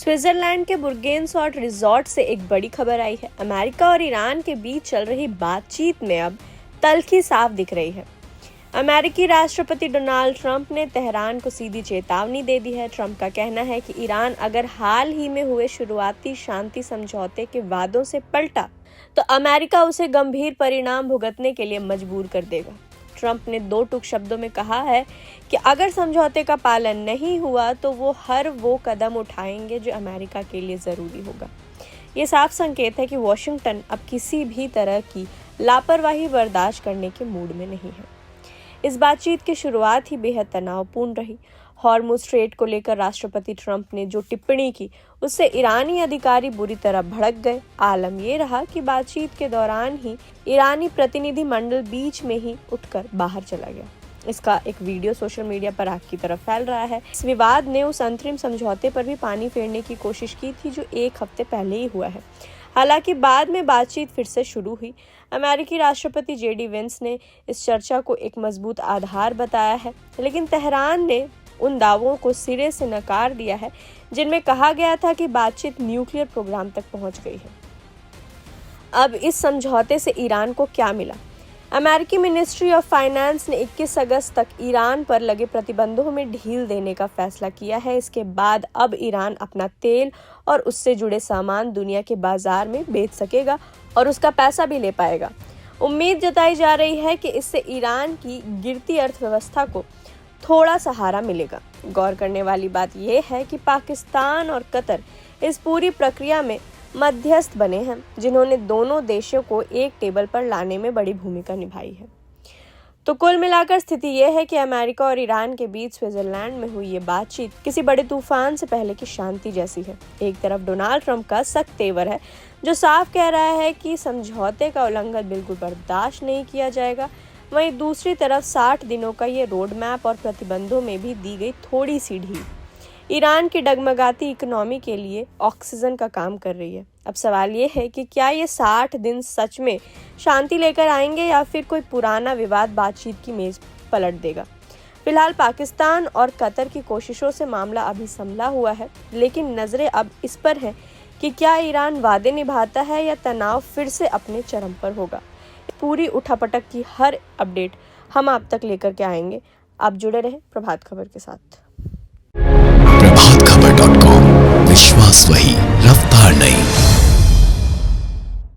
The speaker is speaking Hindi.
स्विट्जरलैंड के बुर्गेनसॉट रिजॉर्ट से एक बड़ी खबर आई है। अमेरिका और ईरान के बीच चल रही बातचीत में अब तल्खी साफ दिख रही है। अमेरिकी राष्ट्रपति डोनाल्ड ट्रंप ने तेहरान को सीधी चेतावनी दे दी है। ट्रंप का कहना है कि ईरान अगर हाल ही में हुए शुरुआती शांति समझौते के वादों से पलटा तो अमेरिका उसे गंभीर परिणाम भुगतने के लिए मजबूर कर देगा। ट्रंप ने 2 टूक शब्दों में कहा है कि अगर समझौते का पालन नहीं हुआ तो वो हर वो कदम उठाएंगे जो अमेरिका के लिए ज़रूरी होगा। ये साफ संकेत है कि वॉशिंगटन अब किसी भी तरह की लापरवाही बर्दाश्त करने के मूड में नहीं है। इस बातचीत की शुरुआत ही बेहद तनावपूर्ण रही। हॉर्मुज़ स्ट्रेट को लेकर राष्ट्रपति ट्रंप ने जो टिप्पणी की उससे ईरानी अधिकारी बुरी तरह भड़क गए। आलम ये रहा कि बातचीत के दौरान ही ईरानी प्रतिनिधि मंडल बीच में ही उठकर बाहर चला गया। इसका एक वीडियो सोशल मीडिया पर आग की तरफ फैल रहा है। इस विवाद ने उस अंतरिम समझौते पर भी पानी फेरने की कोशिश की थी जो 1 हफ्ते पहले ही हुआ है। हालांकि बाद में बातचीत फिर से शुरू हुई। अमेरिकी राष्ट्रपति JD वेंस ने इस चर्चा को एक मजबूत आधार बताया है, लेकिन तेहरान ने उन दावों को सिरे से नकार दिया है जिनमें कहा गया था कि बातचीत न्यूक्लियर प्रोग्राम तक पहुंच गई है। अब इस समझौते से ईरान को क्या मिला? अमेरिकी मिनिस्ट्री ऑफ फाइनेंस ने 21 अगस्त तक ईरान पर लगे प्रतिबंधों में ढील देने का फैसला किया है। इसके बाद अब ईरान अपना तेल और उससे जुड़े सामान दुनिया के बाजार में बेच सकेगा और उसका पैसा भी ले पाएगा। उम्मीद जताई जा रही है कि इससे ईरान की गिरती अर्थव्यवस्था को थोड़ा सहारा मिलेगा। गौर करने वाली बात यह है कि पाकिस्तान और कतर इस पूरी प्रक्रिया में मध्यस्थ बने हैं, जिन्होंने दोनों देशों को एक टेबल पर लाने में बड़ी भूमिका निभाई है। तो कुल मिलाकर स्थिति यह है कि अमेरिका और ईरान के बीच स्विट्जरलैंड में हुई ये बातचीत किसी बड़े तूफान से पहले की शांति जैसी है। एक तरफ डोनाल्ड ट्रंप का सख्त तेवर है जो साफ कह रहा है कि समझौते का उल्लंघन बिल्कुल बर्दाश्त नहीं किया जाएगा। वहीं दूसरी तरफ 60 दिनों का ये रोड मैप और प्रतिबंधों में भी दी गई थोड़ी सी ढील ईरान की डगमगाती इकोनॉमी के लिए ऑक्सीजन का काम कर रही है। अब सवाल ये है कि क्या ये 60 दिन सच में शांति लेकर आएंगे या फिर कोई पुराना विवाद बातचीत की मेज पलट देगा। फिलहाल पाकिस्तान और कतर की कोशिशों से मामला अभी संभला हुआ है, लेकिन नजरें अब इस पर हैं कि क्या ईरान वादे निभाता है या तनाव फिर से अपने चरम पर होगा। पूरी उठापटक की हर अपडेट हम आप तक लेकर के आएंगे। आप जुड़े रहें प्रभात खबर के साथ। प्रभातखबर.com, विश्वास वही, रफ्तार नहीं।